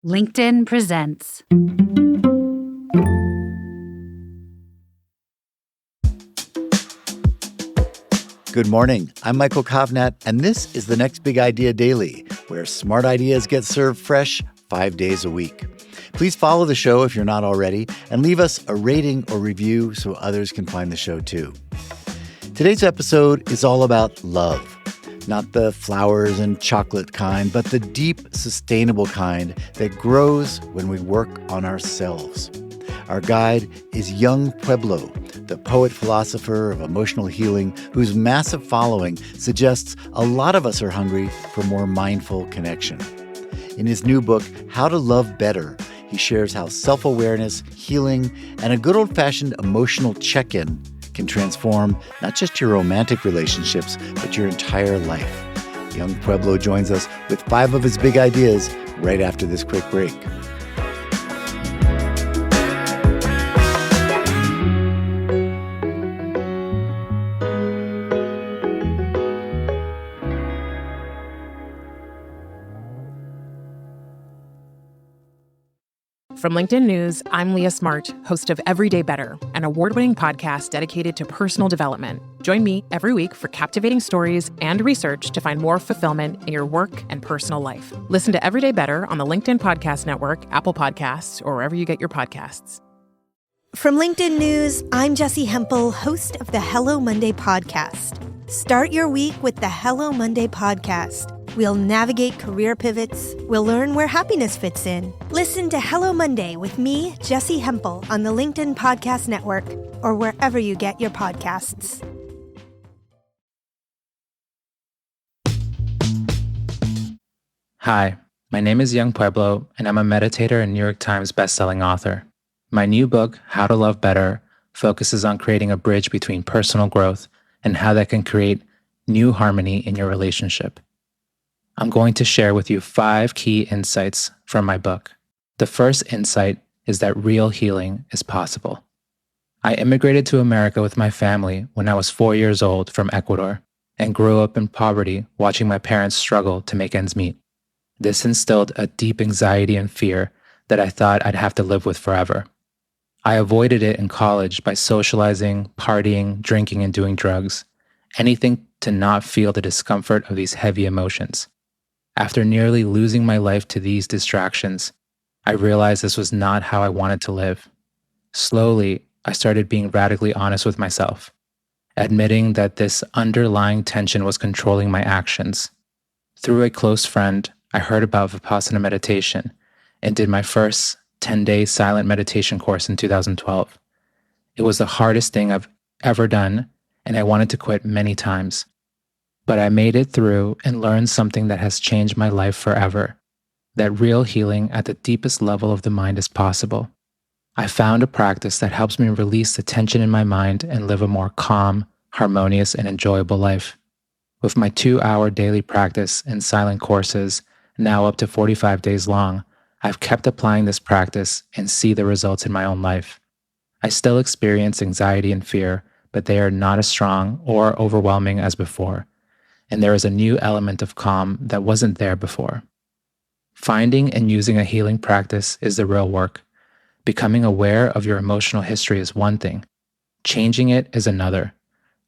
LinkedIn presents. Good morning. I'm Michael Kovnat, and this is the Next Big Idea Daily, where smart ideas get served fresh 5 days a week. Please follow the show if you're not already, and leave us a rating or review so others can find the show too. Today's episode is all about love. Not the flowers and chocolate kind, but the deep, sustainable kind that grows when we work on ourselves. Our guide is young Pueblo, the poet-philosopher of emotional healing whose massive following suggests a lot of us are hungry for more mindful connection. In his new book, How to Love Better, he shares how self-awareness, healing, and a good old-fashioned emotional check-in can transform not just your romantic relationships, but your entire life. Young Pueblo joins us with 5 of his big ideas right after this quick break. From LinkedIn News, I'm Leah Smart, host of Everyday Better, an award-winning podcast dedicated to personal development. Join me every week for captivating stories and research to find more fulfillment in your work and personal life. Listen to Everyday Better on the LinkedIn Podcast Network, Apple Podcasts, or wherever you get your podcasts. From LinkedIn News, I'm Jessie Hempel, host of the Hello Monday podcast. Start your week with the Hello Monday podcast. We'll navigate career pivots. We'll learn where happiness fits in. Listen to Hello Monday with me, Jessie Hempel, on the LinkedIn Podcast Network or wherever you get your podcasts. Hi, my name is Young Pueblo, and I'm a meditator and New York Times bestselling author. My new book, How to Love Better, focuses on creating a bridge between personal growth and how that can create new harmony in your relationship. I'm going to share with you 5 key insights from my book. The first insight is that real healing is possible. I immigrated to America with my family when I was 4 years old from Ecuador and grew up in poverty watching my parents struggle to make ends meet. This instilled a deep anxiety and fear that I thought I'd have to live with forever. I avoided it in college by socializing, partying, drinking, and doing drugs, anything to not feel the discomfort of these heavy emotions. After nearly losing my life to these distractions, I realized this was not how I wanted to live. Slowly, I started being radically honest with myself, admitting that this underlying tension was controlling my actions. Through a close friend, I heard about Vipassana meditation and did my first 10-day silent meditation course in 2012. It was the hardest thing I've ever done, and I wanted to quit many times. But I made it through and learned something that has changed my life forever, that real healing at the deepest level of the mind is possible. I found a practice that helps me release the tension in my mind and live a more calm, harmonious, and enjoyable life. With my 2-hour daily practice and silent courses, now up to 45 days long, I've kept applying this practice and see the results in my own life. I still experience anxiety and fear, but they are not as strong or overwhelming as before. And there is a new element of calm that wasn't there before. Finding and using a healing practice is the real work. Becoming aware of your emotional history is one thing. Changing it is another.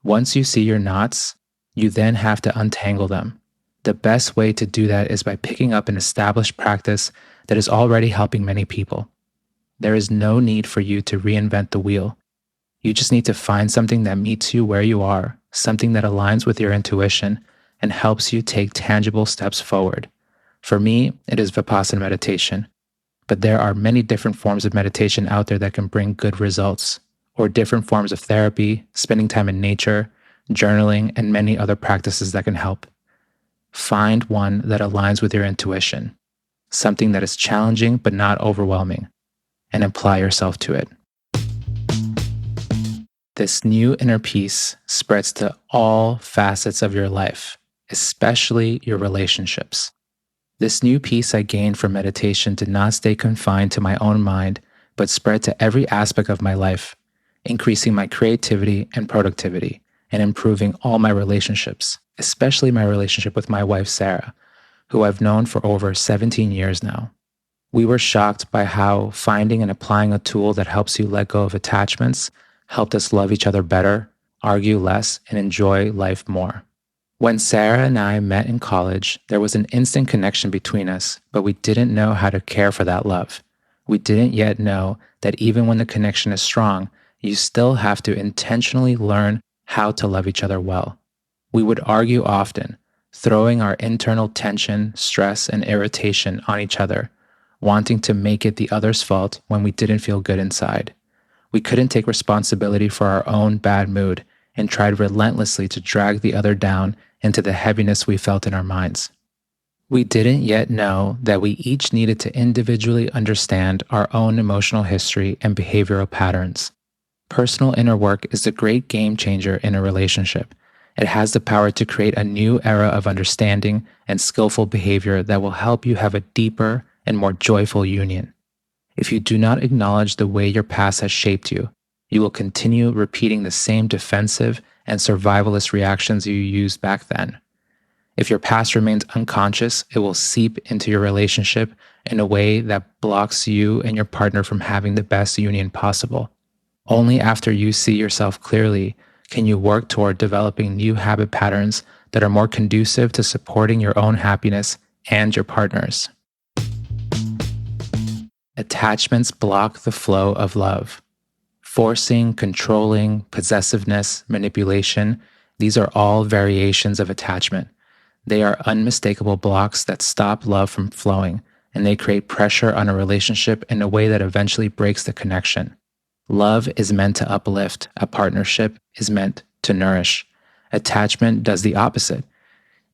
Once you see your knots, you then have to untangle them. The best way to do that is by picking up an established practice that is already helping many people. There is no need for you to reinvent the wheel. You just need to find something that meets you where you are, something that aligns with your intuition and helps you take tangible steps forward. For me, it is Vipassana meditation, but there are many different forms of meditation out there that can bring good results, or different forms of therapy, spending time in nature, journaling, and many other practices that can help. Find one that aligns with your intuition, something that is challenging but not overwhelming, and apply yourself to it. This new inner peace spreads to all facets of your life, especially your relationships. This new peace I gained from meditation did not stay confined to my own mind, but spread to every aspect of my life, increasing my creativity and productivity, and improving all my relationships, especially my relationship with my wife, Sarah, who I've known for over 17 years now. We were shocked by how finding and applying a tool that helps you let go of attachments helped us love each other better, argue less, and enjoy life more. When Sarah and I met in college, there was an instant connection between us, but we didn't know how to care for that love. We didn't yet know that even when the connection is strong, you still have to intentionally learn how to love each other well. We would argue often, throwing our internal tension, stress, and irritation on each other, wanting to make it the other's fault when we didn't feel good inside. We couldn't take responsibility for our own bad mood and tried relentlessly to drag the other down into the heaviness we felt in our minds. We didn't yet know that we each needed to individually understand our own emotional history and behavioral patterns. Personal inner work is a great game changer in a relationship. It has the power to create a new era of understanding and skillful behavior that will help you have a deeper and more joyful union. If you do not acknowledge the way your past has shaped you, you will continue repeating the same defensive and survivalist reactions you used back then. If your past remains unconscious, it will seep into your relationship in a way that blocks you and your partner from having the best union possible. Only after you see yourself clearly can you work toward developing new habit patterns that are more conducive to supporting your own happiness and your partner's. Attachments block the flow of love. Forcing, controlling, possessiveness, manipulation, these are all variations of attachment. They are unmistakable blocks that stop love from flowing, and they create pressure on a relationship in a way that eventually breaks the connection. Love is meant to uplift. A partnership is meant to nourish. Attachment does the opposite.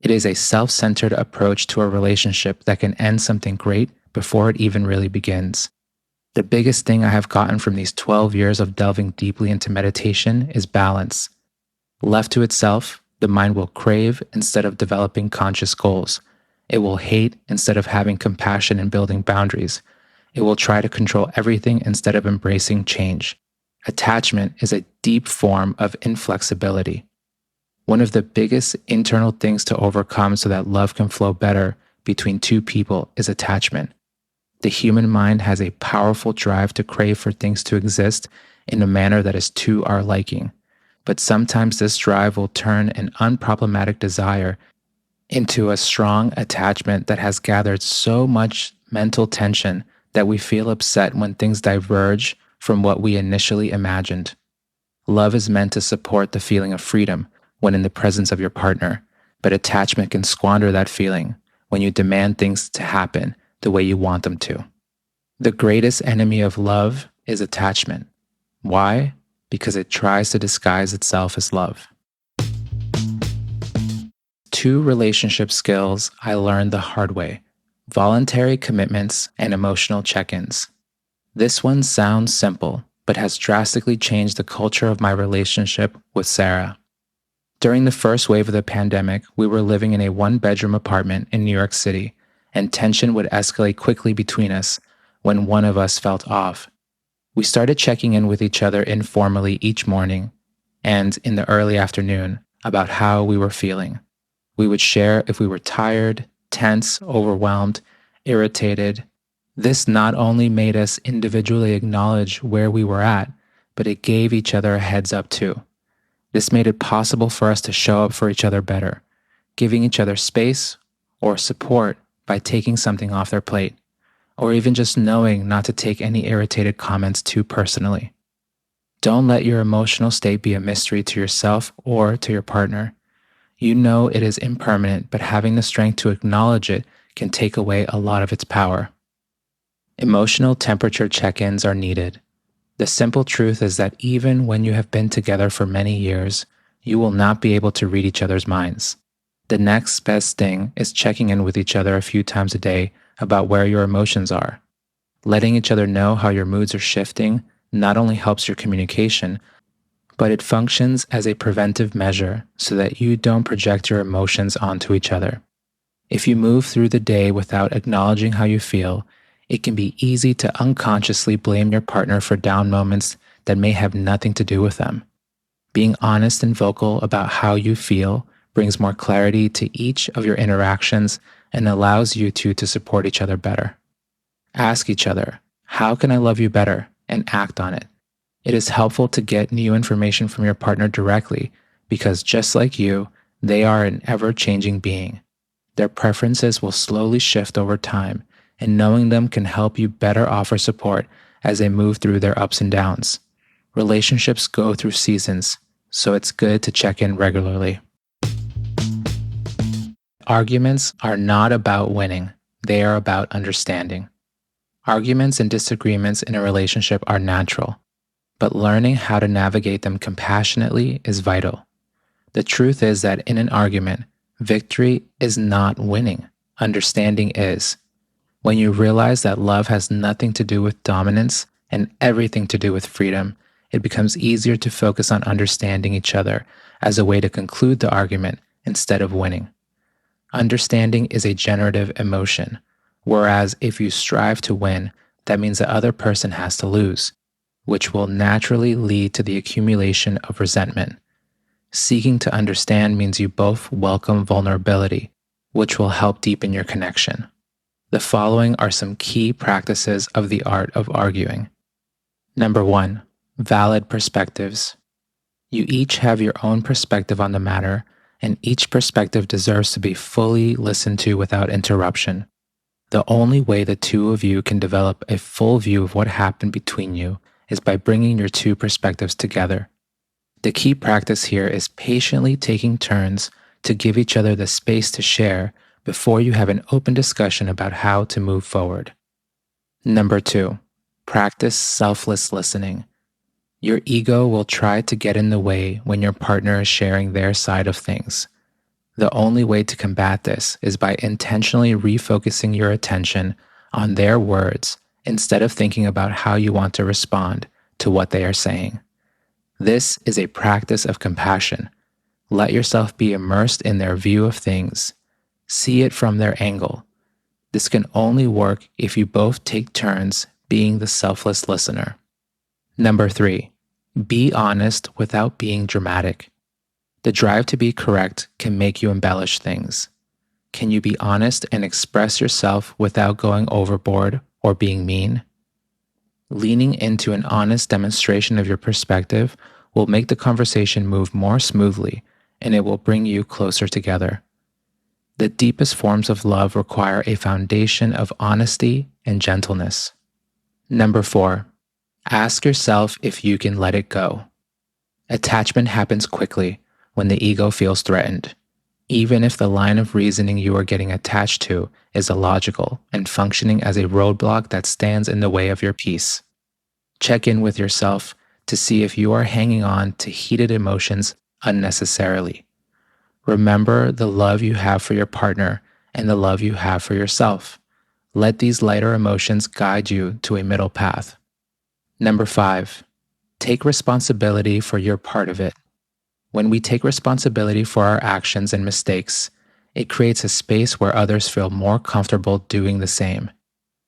It is a self-centered approach to a relationship that can end something great before it even really begins. The biggest thing I have gotten from these 12 years of delving deeply into meditation is balance. Left to itself, the mind will crave instead of developing conscious goals. It will hate instead of having compassion and building boundaries. It will try to control everything instead of embracing change. Attachment is a deep form of inflexibility. One of the biggest internal things to overcome so that love can flow better between two people is attachment. The human mind has a powerful drive to crave for things to exist in a manner that is to our liking. But sometimes this drive will turn an unproblematic desire into a strong attachment that has gathered so much mental tension that we feel upset when things diverge from what we initially imagined. Love is meant to support the feeling of freedom when in the presence of your partner, but attachment can squander that feeling when you demand things to happen the way you want them to. The greatest enemy of love is attachment. Why? Because it tries to disguise itself as love. 2 relationship skills I learned the hard way: voluntary commitments and emotional check-ins. This one sounds simple, but has drastically changed the culture of my relationship with Sarah. During the first wave of the pandemic, we were living in a 1-bedroom apartment in New York City, and tension would escalate quickly between us when one of us felt off. We started checking in with each other informally each morning and in the early afternoon about how we were feeling. We would share if we were tired, tense, overwhelmed, irritated. This not only made us individually acknowledge where we were at, but it gave each other a heads up too. This made it possible for us to show up for each other better, giving each other space or support by taking something off their plate, or even just knowing not to take any irritated comments too personally. Don't let your emotional state be a mystery to yourself or to your partner. You know it is impermanent, but having the strength to acknowledge it can take away a lot of its power. Emotional temperature check-ins are needed. The simple truth is that even when you have been together for many years, you will not be able to read each other's minds. The next best thing is checking in with each other a few times a day about where your emotions are. Letting each other know how your moods are shifting not only helps your communication, but it functions as a preventive measure so that you don't project your emotions onto each other. If you move through the day without acknowledging how you feel, it can be easy to unconsciously blame your partner for down moments that may have nothing to do with them. Being honest and vocal about how you feel brings more clarity to each of your interactions and allows you two to support each other better. Ask each other, how can I love you better? And act on it. It is helpful to get new information from your partner directly because just like you, they are an ever-changing being. Their preferences will slowly shift over time, and knowing them can help you better offer support as they move through their ups and downs. Relationships go through seasons, so it's good to check in regularly. Arguments are not about winning. They are about understanding. Arguments and disagreements in a relationship are natural, but learning how to navigate them compassionately is vital. The truth is that in an argument, victory is not winning. Understanding is. When you realize that love has nothing to do with dominance and everything to do with freedom, it becomes easier to focus on understanding each other as a way to conclude the argument instead of winning. Understanding is a generative emotion, whereas if you strive to win, that means the other person has to lose, which will naturally lead to the accumulation of resentment. Seeking to understand means you both welcome vulnerability, which will help deepen your connection. The following are some key practices of the art of arguing. Number 1, valid perspectives. You each have your own perspective on the matter, and each perspective deserves to be fully listened to without interruption. The only way the two of you can develop a full view of what happened between you is by bringing your two perspectives together. The key practice here is patiently taking turns to give each other the space to share before you have an open discussion about how to move forward. Number 2, practice selfless listening. Your ego will try to get in the way when your partner is sharing their side of things. The only way to combat this is by intentionally refocusing your attention on their words instead of thinking about how you want to respond to what they are saying. This is a practice of compassion. Let yourself be immersed in their view of things. See it from their angle. This can only work if you both take turns being the selfless listener. Number 3, be honest without being dramatic. The drive to be correct can make you embellish things. Can you be honest and express yourself without going overboard or being mean? Leaning into an honest demonstration of your perspective will make the conversation move more smoothly, and it will bring you closer together. The deepest forms of love require a foundation of honesty and gentleness. Number 4, ask yourself if you can let it go. Attachment happens quickly when the ego feels threatened, even if the line of reasoning you are getting attached to is illogical and functioning as a roadblock that stands in the way of your peace. Check in with yourself to see if you are hanging on to heated emotions unnecessarily. Remember the love you have for your partner and the love you have for yourself. Let these lighter emotions guide you to a middle path. Number 5, take responsibility for your part of it. When we take responsibility for our actions and mistakes, it creates a space where others feel more comfortable doing the same.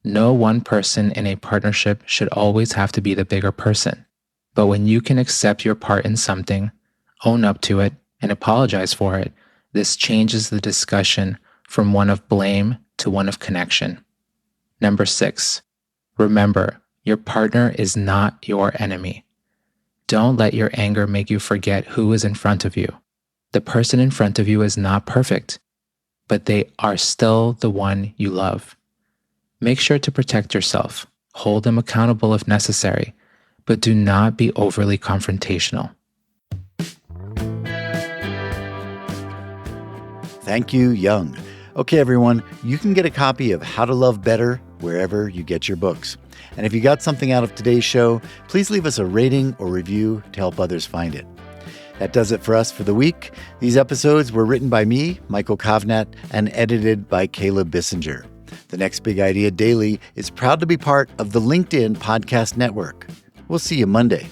No one person in a partnership should always have to be the bigger person. But when you can accept your part in something, own up to it, and apologize for it, this changes the discussion from one of blame to one of connection. Number 6, remember, your partner is not your enemy. Don't let your anger make you forget who is in front of you. The person in front of you is not perfect, but they are still the one you love. Make sure to protect yourself, hold them accountable if necessary, but do not be overly confrontational. Thank you, Young. Okay, everyone, you can get a copy of How to Love Better wherever you get your books. And if you got something out of today's show, please leave us a rating or review to help others find it. That does it for us for the week. These episodes were written by me, Michael Kovnat, and edited by Caleb Bissinger. The Next Big Idea Daily is proud to be part of the LinkedIn Podcast Network. We'll see you Monday.